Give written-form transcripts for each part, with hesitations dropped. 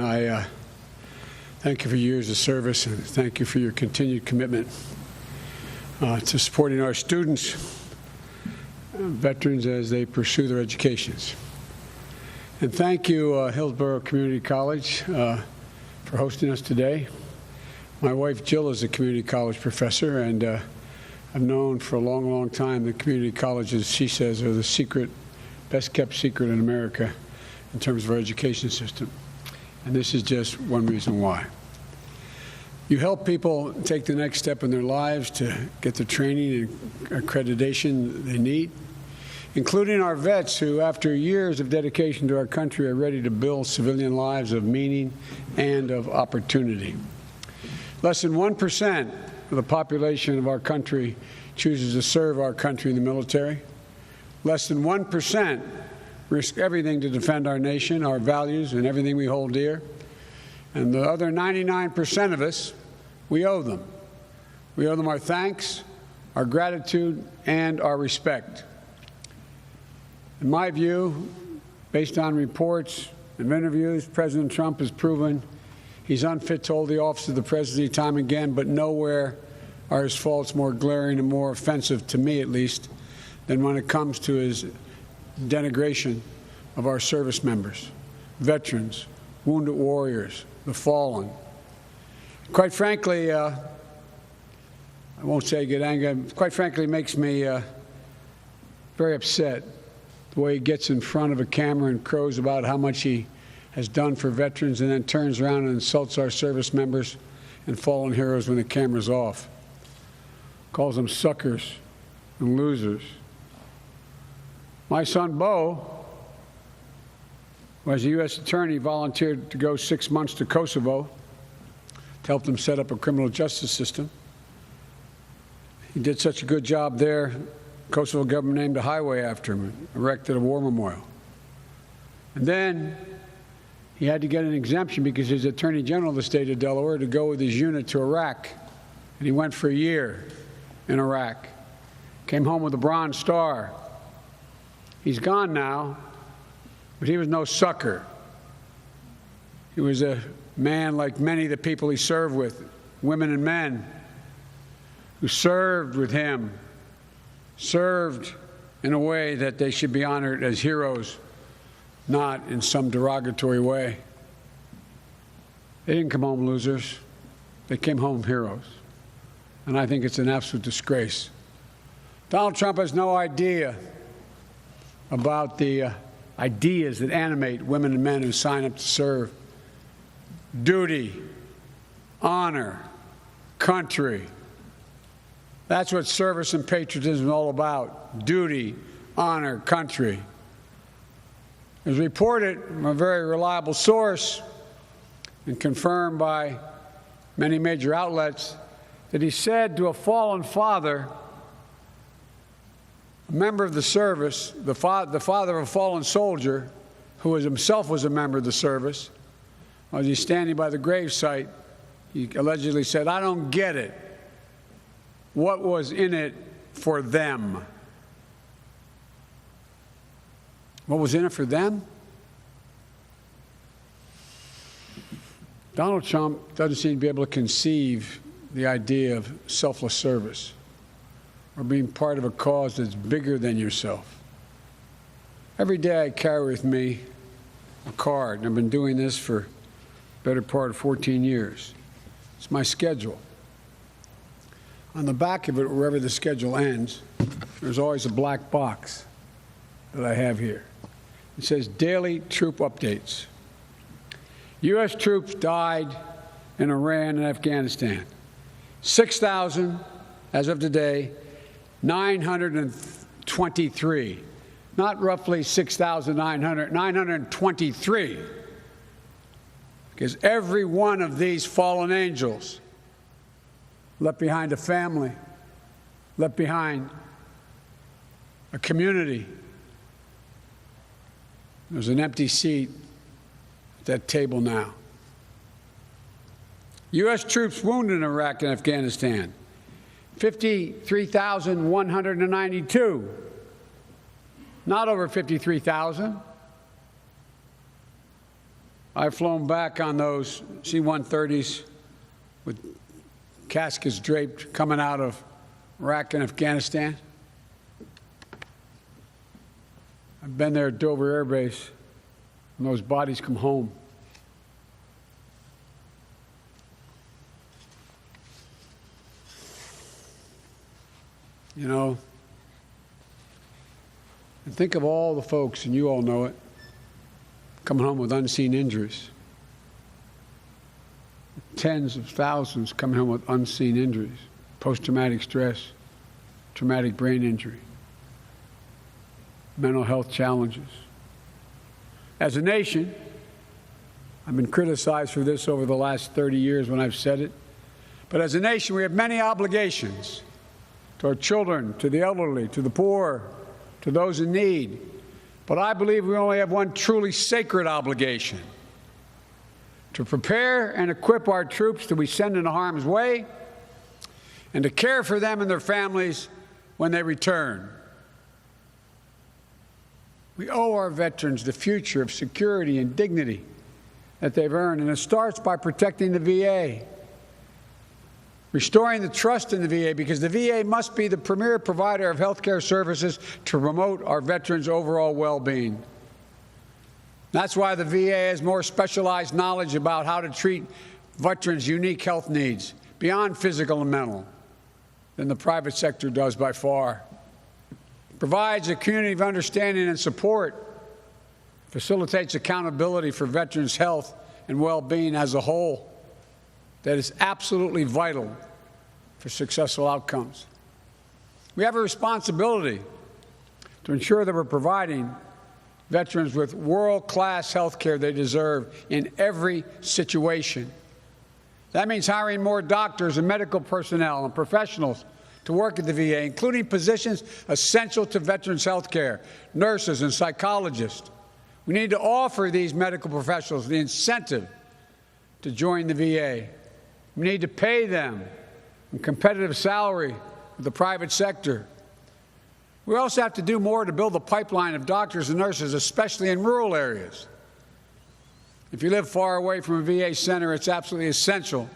I thank you for your years of service, and thank you for your continued commitment to supporting our students, veterans, as they pursue their educations. And thank you, Hillsborough Community College, for hosting us today. My wife, Jill, is a community college professor, and I've known for a long, long time that community colleges, she says, are the secret, best-kept secret in America in terms of our education system. And this is just one reason why. You help people take the next step in their lives to get the training and accreditation they need, including our vets who, after years of dedication to our country, are ready to build civilian lives of meaning and of opportunity. Less than 1% of the population of our country chooses to serve our country in the military. Less than 1% risk everything to defend our nation, our values, and everything we hold dear. And the other 99% of us, we owe them. We owe them our thanks, our gratitude, and our respect. In my view, based on reports and interviews, President Trump has proven he's unfit to hold the office of the presidency time again, but nowhere are his faults more glaring and more offensive, to me at least, than when it comes to his denigration of our service members, veterans, wounded warriors, the fallen. Quite frankly, I won't say get angry, quite frankly, it makes me very upset the way he gets in front of a camera and crows about how much he has done for veterans and then turns around and insults our service members and fallen heroes when the camera's off. Calls them suckers and losers. My son, Bo, who as a U.S. attorney volunteered to go 6 months to Kosovo to help them set up a criminal justice system. He did such a good job there, the Kosovo government named a highway after him, erected a war memorial. And then he had to get an exemption because he's Attorney General of the state of Delaware to go with his unit to Iraq. And he went for a year in Iraq. Came home with a Bronze Star. He's gone now, but he was no sucker. He was a man like many of the people he served with, women and men, who served with him, served in a way that they should be honored as heroes, not in some derogatory way. They didn't come home losers. They came home heroes. And I think it's an absolute disgrace. Donald Trump has no idea about the ideas that animate women and men who sign up to serve. Duty, honor, country. That's what service and patriotism is all about. Duty, honor, country. It was reported from a very reliable source and confirmed by many major outlets that he said to a fallen father, a member of the service, the father of a fallen soldier, who himself was a member of the service, as he's standing by the gravesite, he allegedly said, "I don't get it. What was in it for them?" What was in it for them? Donald Trump doesn't seem to be able to conceive the idea of selfless service or being part of a cause that's bigger than yourself. Every day I carry with me a card, and I've been doing this for the better part of 14 years. It's my schedule. On the back of it, wherever the schedule ends, there's always a black box that I have here. It says daily troop updates. U.S. troops died in Iran and Afghanistan. 6,000, as of today, 923. Not roughly 6,900, 923. Because every one of these fallen angels left behind a family, left behind a community. There's an empty seat at that table now. U.S. troops wounded in Iraq and Afghanistan, 53,192. Not over 53,000. I've flown back on those C-130s with caskets draped coming out of Iraq and Afghanistan. I've been there at Dover Air Base, and those bodies come home. You know, and think of all the folks, and you all know it, coming home with unseen injuries. Tens of thousands coming home with unseen injuries, post-traumatic stress, traumatic brain injury, mental health challenges. As a nation, I've been criticized for this over the last 30 years when I've said it, but as a nation we have many obligations to our children, to the elderly, to the poor, to those in need. But I believe we only have one truly sacred obligation: to prepare and equip our troops to be sent into harm's way and to care for them and their families when they return. We owe our veterans the future of security and dignity that they've earned, and it starts by protecting the VA, restoring the trust in the VA, because the VA must be the premier provider of health care services to promote our veterans' overall well-being. That's why the VA has more specialized knowledge about how to treat veterans' unique health needs, beyond physical and mental, than the private sector does by far. It provides a community of understanding and support, facilitates accountability for veterans' health and well-being as a whole, that is absolutely vital for successful outcomes. We have a responsibility to ensure that we're providing veterans with world-class health care they deserve in every situation. That means hiring more doctors and medical personnel and professionals to work at the VA, including positions essential to veterans' health care, nurses and psychologists. We need to offer these medical professionals the incentive to join the VA. We need to pay them a competitive salary with the private sector. We also have to do more to build a pipeline of doctors and nurses, especially in rural areas. If you live far away from a VA center, it's absolutely essential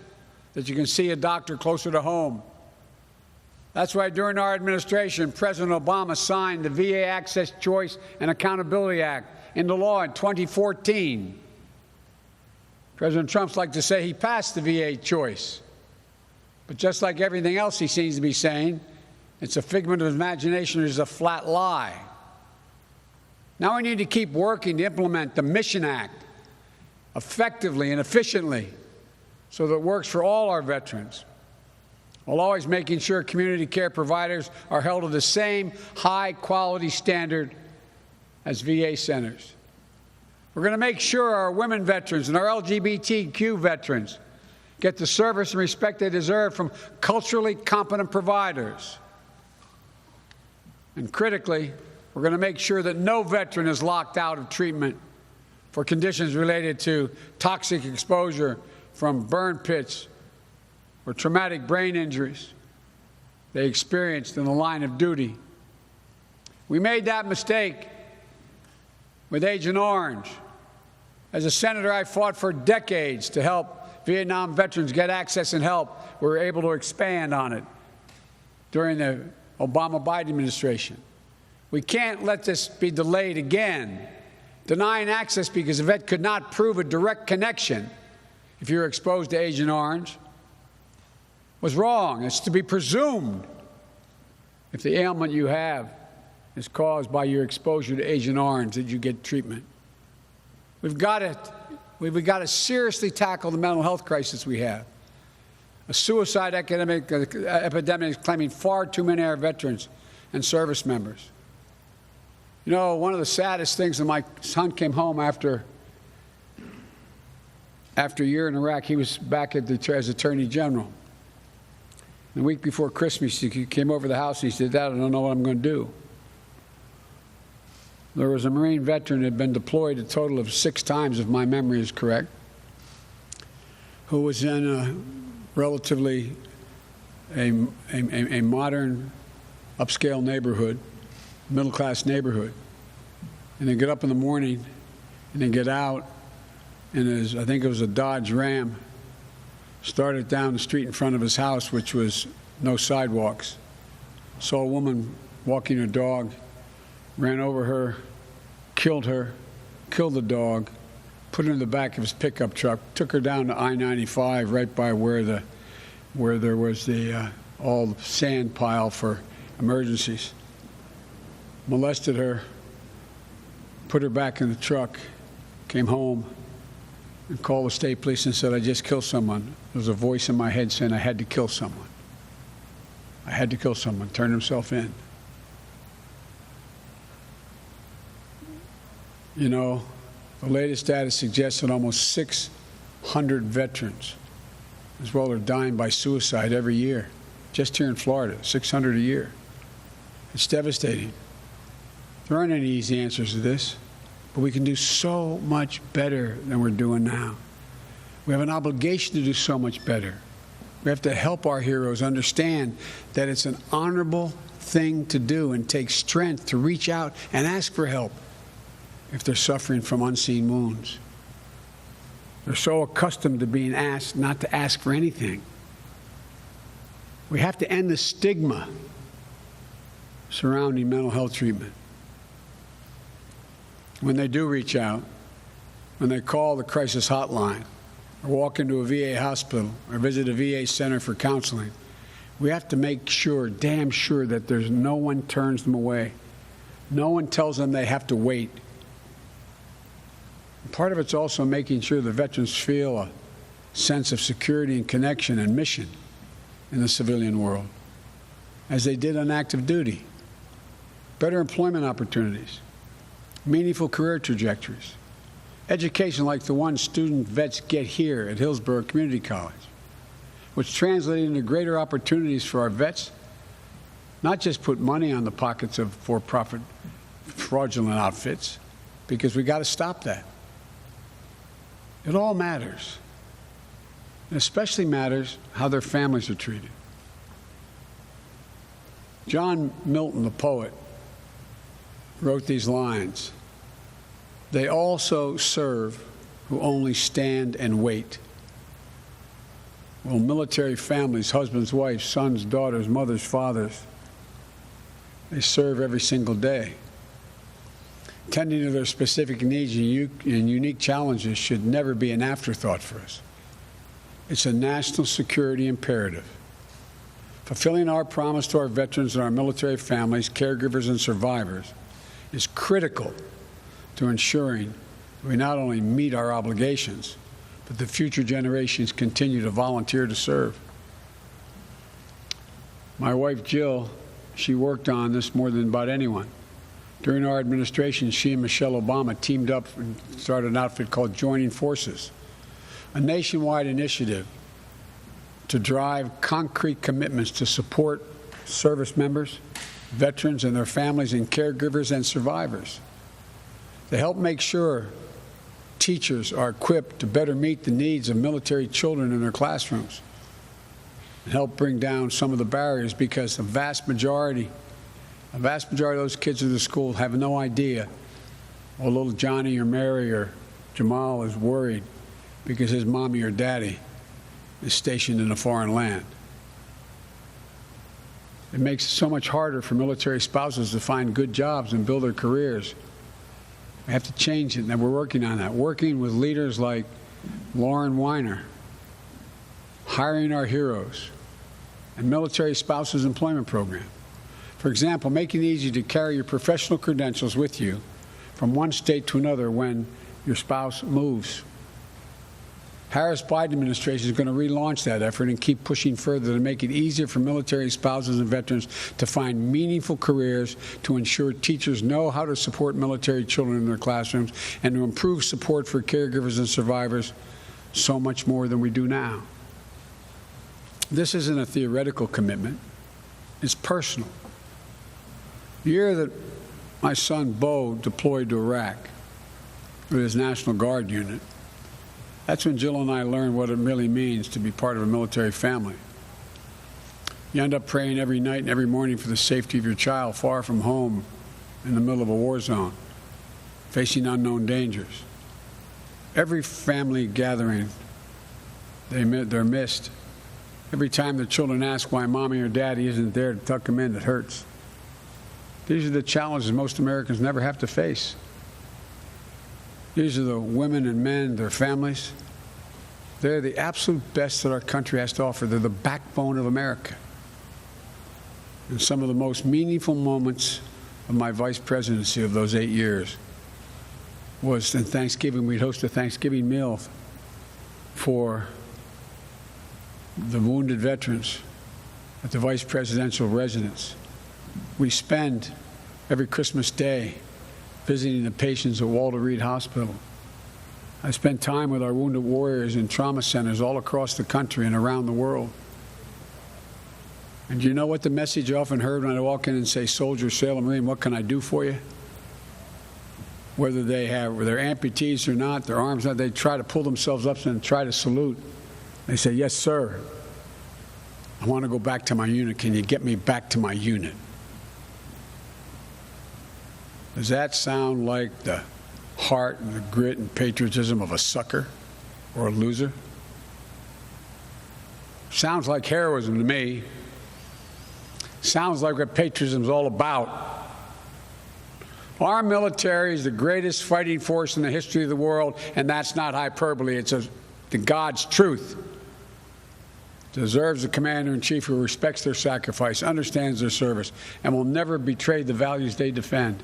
that you can see a doctor closer to home. That's why during our administration, President Obama signed the VA Access, Choice, and Accountability Act into law in 2014. President Trump's like to say he passed the VA choice. But just like everything else he seems to be saying, it's a figment of imagination, it's a flat lie. Now we need to keep working to implement the Mission Act effectively and efficiently so that it works for all our veterans, while always making sure community care providers are held to the same high-quality standard as VA centers. We're going to make sure our women veterans and our LGBTQ veterans get the service and respect they deserve from culturally competent providers. And critically, we're going to make sure that no veteran is locked out of treatment for conditions related to toxic exposure from burn pits or traumatic brain injuries they experienced in the line of duty. We made that mistake with Agent Orange. As a senator, I fought for decades to help Vietnam veterans get access and help. We were able to expand on it during the Obama-Biden administration. We can't let this be delayed again. Denying access because a vet could not prove a direct connection if you were exposed to Agent Orange was wrong. It's to be presumed if the ailment you have is caused by your exposure to Agent Orange that you get treatment. We've got to seriously tackle the mental health crisis we have. A suicide epidemic is claiming far too many of our veterans and service members. You know, one of the saddest things when my son came home after a year in Iraq, he was back as Attorney General. The week before Christmas, he came over the house and he said, "Dad, I don't know what I'm going to do." There was a Marine veteran who had been deployed a total of 6 times, if my memory is correct, who was in a relatively a modern, upscale neighborhood, middle-class neighborhood. And they get up in the morning, and they get out, in his, I think it was a Dodge Ram, started down the street in front of his house, which was no sidewalks. Saw a woman walking her dog, ran over her, killed the dog, put her in the back of his pickup truck, took her down to I-95 right by where there was the all the sand pile for emergencies. Molested her, put her back in the truck, came home, and called the state police and said, "I just killed someone." There was a voice in my head saying I had to kill someone. I had to kill someone. Turned himself in. You know, the latest data suggests that almost 600 veterans as well are dying by suicide every year. Just here in Florida, 600 a year. It's devastating. There aren't any easy answers to this, but we can do so much better than we're doing now. We have an obligation to do so much better. We have to help our heroes understand that it's an honorable thing to do and take strength to reach out and ask for help if they're suffering from unseen wounds. They're so accustomed to being asked not to ask for anything. We have to end the stigma surrounding mental health treatment. When they do reach out, when they call the crisis hotline, or walk into a VA hospital, or visit a VA center for counseling, we have to make sure, damn sure, that there's no one turns them away. No one tells them they have to wait. And part of it's also making sure the veterans feel a sense of security and connection and mission in the civilian world, as they did on active duty. Better employment opportunities, meaningful career trajectories, education like the one student vets get here at Hillsborough Community College, which translated into greater opportunities for our vets, not just put money on the pockets of for-profit fraudulent outfits, because we got to stop that. It all matters. It especially matters how their families are treated. John Milton, the poet, wrote these lines: "They also serve who only stand and wait." Well, military families, husbands, wives, sons, daughters, mothers, fathers, they serve every single day. Tending to their specific needs and unique challenges should never be an afterthought for us. It's a national security imperative. Fulfilling our promise to our veterans and our military families, caregivers, and survivors is critical to ensuring that we not only meet our obligations, but the future generations continue to volunteer to serve. My wife, Jill, she worked on this more than about anyone. During our administration, she and Michelle Obama teamed up and started an outfit called Joining Forces, a nationwide initiative to drive concrete commitments to support service members, veterans and their families, and caregivers and survivors. They help make sure teachers are equipped to better meet the needs of military children in their classrooms and help bring down some of the barriers, because the vast majority of those kids in the school have no idea. Well, little Johnny or Mary or Jamal is worried because his mommy or daddy is stationed in a foreign land. It makes it so much harder for military spouses to find good jobs and build their careers. We have to change it, and we're working on that. Working with leaders like Lauren Weiner, hiring our heroes, and military spouses employment program. For example, making it easy to carry your professional credentials with you from one state to another when your spouse moves. Harris-Biden administration is going to relaunch that effort and keep pushing further to make it easier for military spouses and veterans to find meaningful careers, to ensure teachers know how to support military children in their classrooms, and to improve support for caregivers and survivors so much more than we do now. This isn't a theoretical commitment. It's personal. The year that my son Bo deployed to Iraq with his National Guard unit, that's when Jill and I learned what it really means to be part of a military family. You end up praying every night and every morning for the safety of your child far from home in the middle of a war zone, facing unknown dangers. Every family gathering, they're missed. Every time the children ask why mommy or daddy isn't there to tuck them in, it hurts. These are the challenges most Americans never have to face. These are the women and men, their families. They're the absolute best that our country has to offer. They're the backbone of America. And some of the most meaningful moments of my vice presidency of those 8 years was in Thanksgiving. We'd host a Thanksgiving meal for the wounded veterans at the vice presidential residence. We spend every Christmas Day visiting the patients at Walter Reed Hospital. I spent time with our wounded warriors in trauma centers all across the country and around the world. And you know what the message I often heard when I walk in and say, "Soldier, sailor, Marine, what can I do for you?" Whether they're amputees or not, their arms not, they try to pull themselves up and try to salute. They say, "Yes, sir. I want to go back to my unit. Can you get me back to my unit?" Does that sound like the heart and the grit and patriotism of a sucker or a loser? Sounds like heroism to me. Sounds like what patriotism is all about. Our military is the greatest fighting force in the history of the world, and that's not hyperbole. It's the God's truth. Deserves a commander-in-chief who respects their sacrifice, understands their service, and will never betray the values they defend.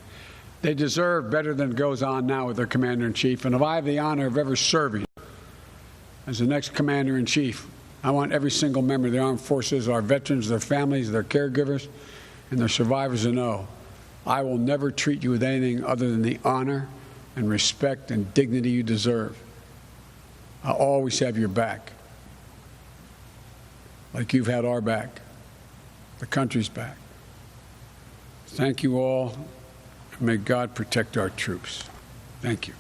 They deserve better than goes on now with their commander-in-chief, and if I have the honor of ever serving as the next commander-in-chief, I want every single member of the armed forces, our veterans, their families, their caregivers, and their survivors to know I will never treat you with anything other than the honor and respect and dignity you deserve. I'll always have your back, like you've had our back, the country's back. Thank you all, and may God protect our troops. Thank you.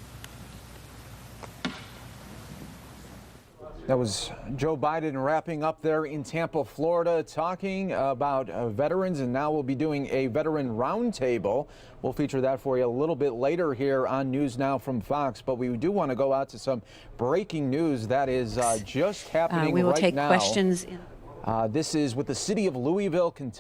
That was Joe Biden wrapping up there in Tampa, Florida, talking about veterans, and now we'll be doing a veteran roundtable. We'll feature that for you a little bit later here on News Now from Fox, but we do want to go out to some breaking news that is just happening right now. We will take questions. This is with the city of Louisville, Kentucky.